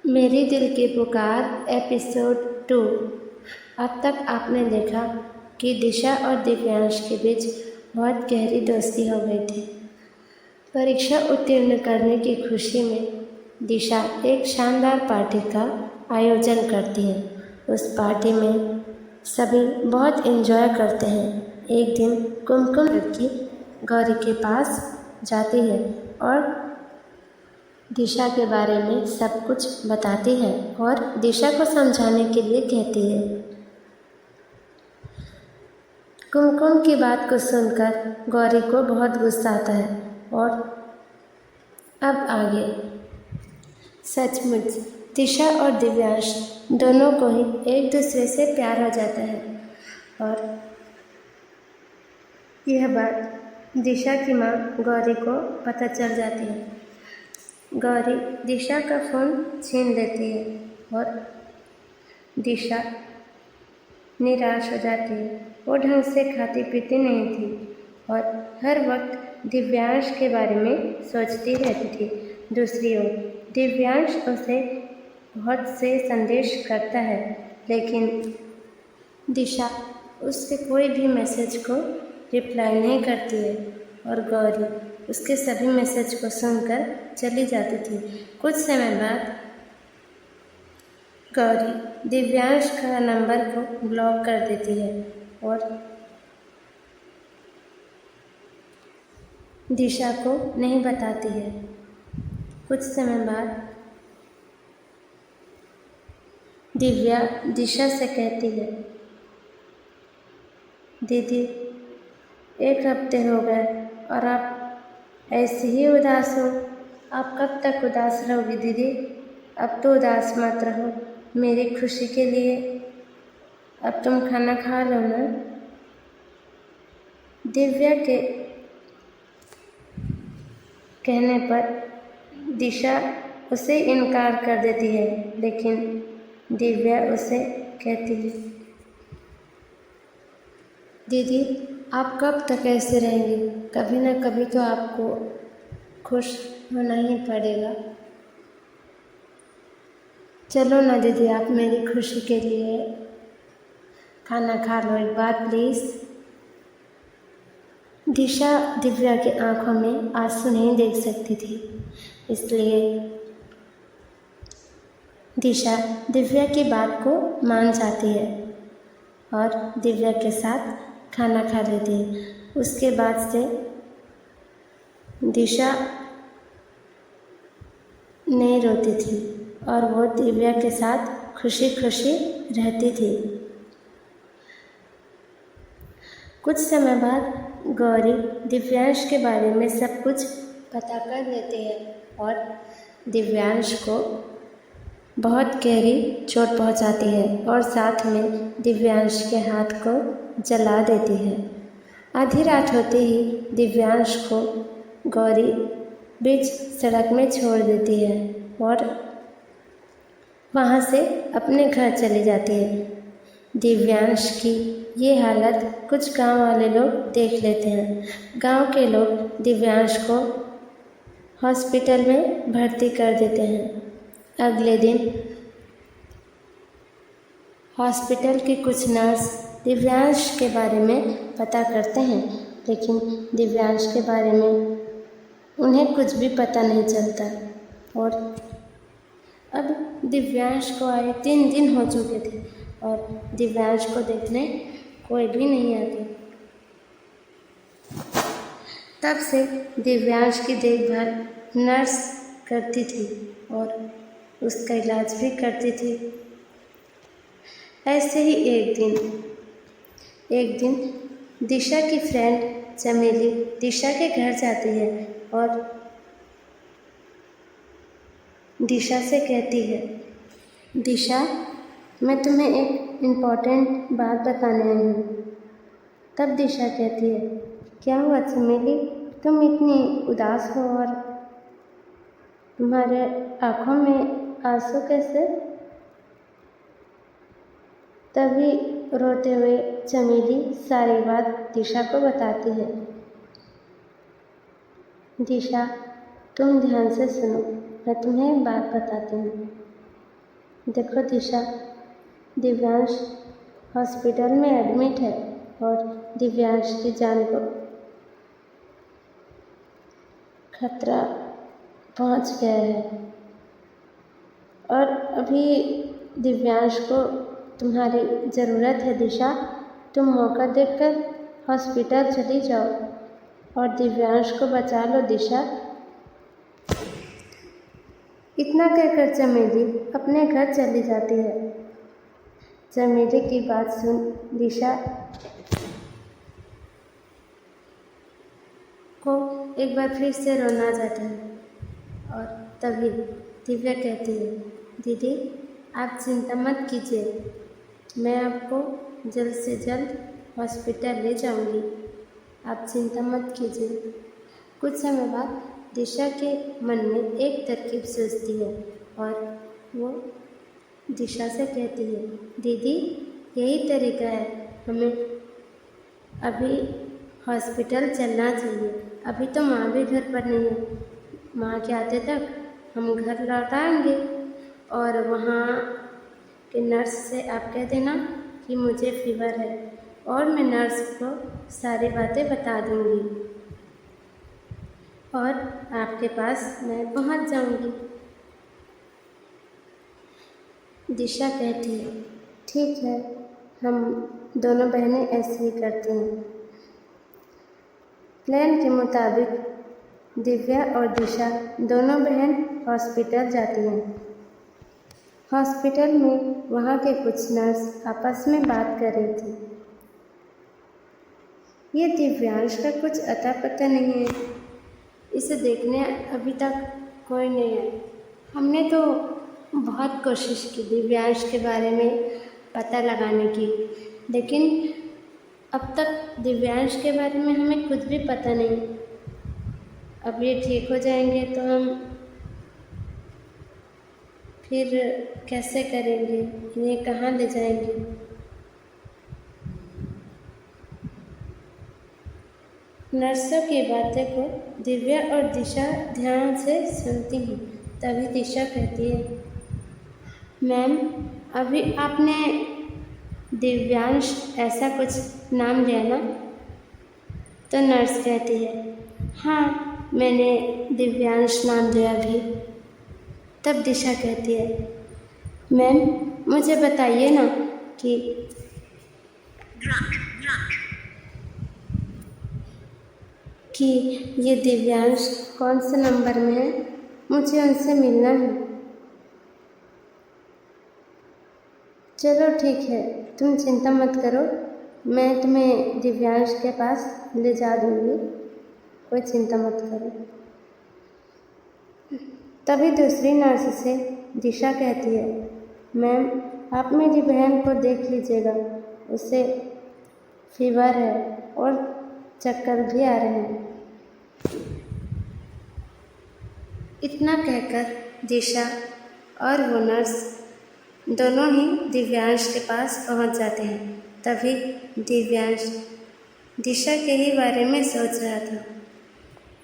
मेरी दिल की पुकार एपिसोड 2। अब तक आपने देखा कि दिशा और दिव्यांश के बीच बहुत गहरी दोस्ती हो गई थी। परीक्षा उत्तीर्ण करने की खुशी में दिशा एक शानदार पार्टी का आयोजन करती है। उस पार्टी में सभी बहुत एंजॉय करते हैं। एक दिन कुमकुम लड़की गौरी के पास जाती है और दिशा के बारे में सब कुछ बताती है और दिशा को समझाने के लिए कहती है। कुमकुम की बात को सुनकर गौरी को बहुत गुस्सा आता है और अब आगे सचमुच दिशा और दिव्यांश दोनों को ही एक दूसरे से प्यार हो जाता है और यह बात दिशा की माँ गौरी को पता चल जाती है। गौरी दिशा का फ़ोन छीन लेती है और दिशा निराश हो जाती है। वो ढंग से खाती पीती नहीं थी और हर वक्त दिव्यांश के बारे में सोचती रहती थी। दूसरी ओर दिव्यांश उसे बहुत से संदेश करता है, लेकिन दिशा उसके कोई भी मैसेज को रिप्लाई नहीं करती है और गौरी उसके सभी मैसेज को सुनकर चली जाती थी। कुछ समय बाद गौरी दिव्यांश का नंबर को ब्लॉक कर देती है और दिशा को नहीं बताती है। कुछ समय बाद दिव्या दिशा से कहती है, दीदी 1 हफ्ते हो गए और आप ऐसे ही उदास हो। आप कब तक उदास रहोगी दीदी? अब तो उदास मत रहो मेरी खुशी के लिए। अब तुम खाना खा लो ना। दिव्या के कहने पर दिशा उसे इनकार कर देती है, लेकिन दिव्या उसे कहती है, दीदी आप कब तक ऐसे रहेंगी? कभी ना कभी तो आपको खुश होना ही पड़ेगा। चलो ना दीदी, आप मेरी खुशी के लिए खाना खा लो एक बार प्लीज़। दिशा दिव्या की आंखों में आंसू नहीं देख सकती थी, इसलिए दिशा दिव्या की बात को मान जाती है और दिव्या के साथ खाना खा लेती है। उसके बाद से दिशा नहीं रोती थी और वो दिव्या के साथ खुशी खुशी रहती थी। कुछ समय बाद गौरी दिव्यांश के बारे में सब कुछ पता कर लेती है और दिव्यांश को बहुत गहरी चोट पहुंचाती है और साथ में दिव्यांश के हाथ को जला देती है। आधी रात होते ही दिव्यांश को गौरी बीच सड़क में छोड़ देती है और वहाँ से अपने घर चली जाती है। दिव्यांश की ये हालत कुछ गांव वाले लोग देख लेते हैं। गांव के लोग दिव्यांश को हॉस्पिटल में भर्ती कर देते हैं। अगले दिन हॉस्पिटल के कुछ नर्स दिव्यांश के बारे में पता करते हैं, लेकिन दिव्यांश के बारे में उन्हें कुछ भी पता नहीं चलता और अब दिव्यांश को आए 3 दिन हो चुके थे और दिव्यांश को देखने कोई भी नहीं आते। तब से दिव्यांश की देखभाल नर्स करती थी और उसका इलाज भी करती थी। ऐसे ही एक दिन दिशा की फ्रेंड चमेली दिशा के घर जाती है और दिशा से कहती है, दिशा मैं तुम्हें एक इम्पॉर्टेंट बात बताने आई हूँ। तब दिशा कहती है, क्या हुआ चमेली? तुम इतनी उदास हो और तुम्हारे आँखों में आंसू कैसे? तभी रोते हुए चमेली सारी बात दिशा को बताती है। दिशा तुम ध्यान से सुनो, मैं तुम्हें एक बात बताती हूँ। देखो दिशा, दिव्यांश हॉस्पिटल में एडमिट है और दिव्यांश की जान को खतरा पहुंच गया है और अभी दिव्यांश को तुम्हारी ज़रूरत है दिशा। तुम मौका देखकर हॉस्पिटल चली जाओ और दिव्यांश को बचा लो दिशा। इतना कहकर चमेली अपने घर चली जाती है। चमेली की बात सुन दिशा को एक बार फिर से रोना आ जाता है और तभी दिव्या कहती है, दीदी आप चिंता मत कीजिए, मैं आपको जल्द से जल्द हॉस्पिटल ले जाऊंगी, आप चिंता मत कीजिए। कुछ समय बाद दिशा के मन में एक तरकीब सोचती है और वो दिशा से कहती है, दीदी यही तरीका है, हमें अभी हॉस्पिटल चलना चाहिए। अभी तो माँ भी घर पर नहीं है, माँ के आते तक हम घर लौट आएंगे और वहाँ के नर्स से आप कह देना कि मुझे फीवर है और मैं नर्स को सारी बातें बता दूँगी और आपके पास मैं पहुँच जाऊँगी। दिशा कहती है, ठीक है, हम दोनों बहनें ऐसे ही करती हैं। प्लान के मुताबिक दिव्या और दिशा दोनों बहन हॉस्पिटल जाती हैं। हॉस्पिटल में वहाँ के कुछ नर्स आपस में बात कर रही थी। ये दिव्यांश का कुछ अता पता नहीं है, इसे देखने अभी तक कोई नहीं है। हमने तो बहुत कोशिश की दिव्यांश के बारे में पता लगाने की, लेकिन अब तक दिव्यांश के बारे में हमें कुछ भी पता नहीं। अब ये ठीक हो जाएंगे तो हम फिर कैसे करेंगे, इन्हें कहाँ ले जाएंगे। नर्सों की बातें को दिव्या और दिशा ध्यान से सुनती हैं। तभी दिशा कहती है, मैम अभी आपने दिव्यांश ऐसा कुछ नाम लिया ना? तो नर्स कहती है, हाँ मैंने दिव्यांश नाम लिया अभी। तब दिशा कहती है, मैम मुझे बताइए ना कि ये दिव्यांश कौन से नंबर में है, मुझे उनसे मिलना है। चलो ठीक है, तुम चिंता मत करो, मैं तुम्हें दिव्यांश के पास ले जा दूँगी, कोई चिंता मत करो। तभी दूसरी नर्स से दिशा कहती है, मैम आप मेरी बहन को देख लीजिएगा, उसे फीवर है और चक्कर भी आ रहे हैं। इतना कहकर दिशा और वो नर्स दोनों ही दिव्यांश के पास पहुंच जाते हैं। तभी दिव्यांश दिशा के ही बारे में सोच रहा था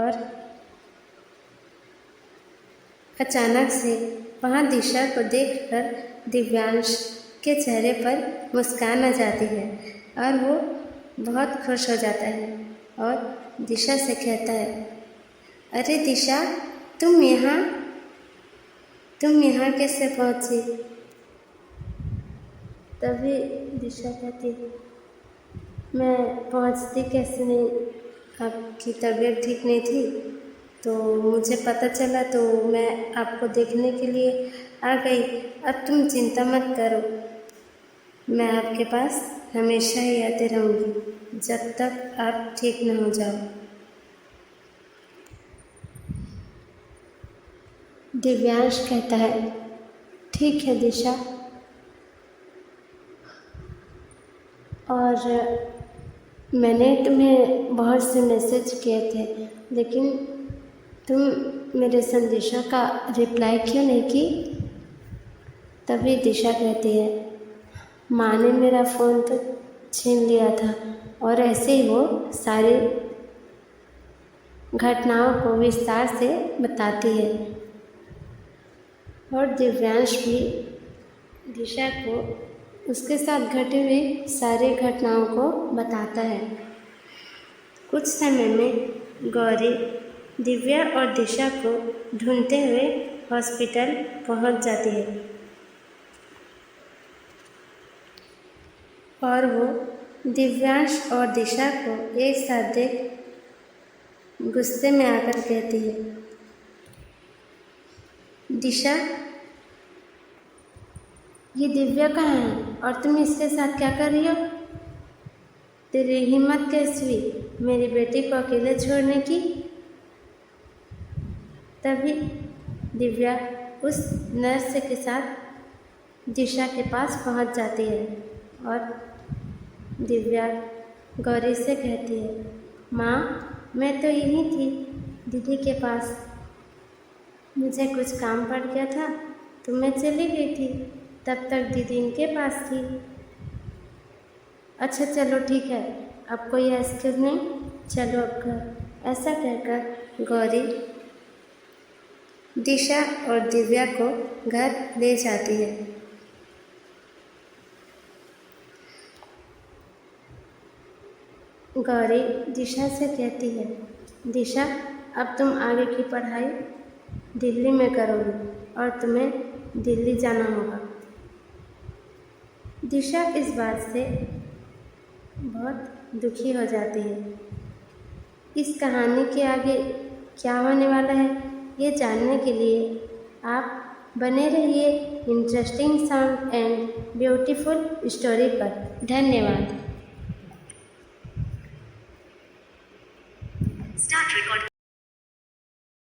और अचानक से वहाँ दिशा को देखकर दिव्यांश के चेहरे पर मुस्कान आ जाती है और वो बहुत खुश हो जाता है और दिशा से कहता है, अरे दिशा तुम यहाँ कैसे पहुँची? तभी दिशा कहती है, मैं पहुँचती कैसे नहीं, आपकी तबीयत ठीक नहीं थी तो मुझे पता चला तो मैं आपको देखने के लिए आ गई। अब तुम चिंता मत करो, मैं आपके पास हमेशा ही आते रहूँगी जब तक आप ठीक न हो जाओ। दिव्यांश कहता है, ठीक है दिशा, और मैंने तुम्हें बहुत से मैसेज किए थे लेकिन तुम मेरे संदेशों का रिप्लाई क्यों नहीं की? तभी दिशा कहती है, माँ ने मेरा फ़ोन तो छीन लिया था और ऐसे ही वो सारी घटनाओं को विस्तार से बताती है और दिव्यांश भी दिशा को उसके साथ घटी हुई सारी घटनाओं को बताता है। कुछ समय में गौरी दिव्या और दिशा को ढूंढते हुए हॉस्पिटल पहुंच जाती है और वो दिव्यांश और दिशा को एक साथ देख गुस्से में आकर कहती है, दिशा, ये दिव्या कहाँ है और तुम इसके साथ क्या कर रही हो? तेरी हिम्मत कैसी हुई मेरी बेटी को अकेले छोड़ने की? तभी दिव्या उस नर्स के साथ दिशा के पास पहुंच जाती है और दिव्या गौरी से कहती है, माँ, मैं तो यहीं थी दीदी के पास, मुझे कुछ काम पड़ गया था तो मैं चली गई थी, तब तक दीदी इनके पास थी। अच्छा चलो ठीक है, अब कोई एक्सक्यूज नहीं, चलो अब घर। ऐसा कहकर गौरी दिशा और दिव्या को घर ले जाती है। गौरी दिशा से कहती है, दिशा, अब तुम आगे की पढ़ाई दिल्ली में करोगी और तुम्हें दिल्ली जाना होगा। दिशा इस बात से बहुत दुखी हो जाती है। इस कहानी के आगे क्या होने वाला है ये जानने के लिए आप बने रहिए interesting sound and beautiful story पर। धन्यवाद। Start record.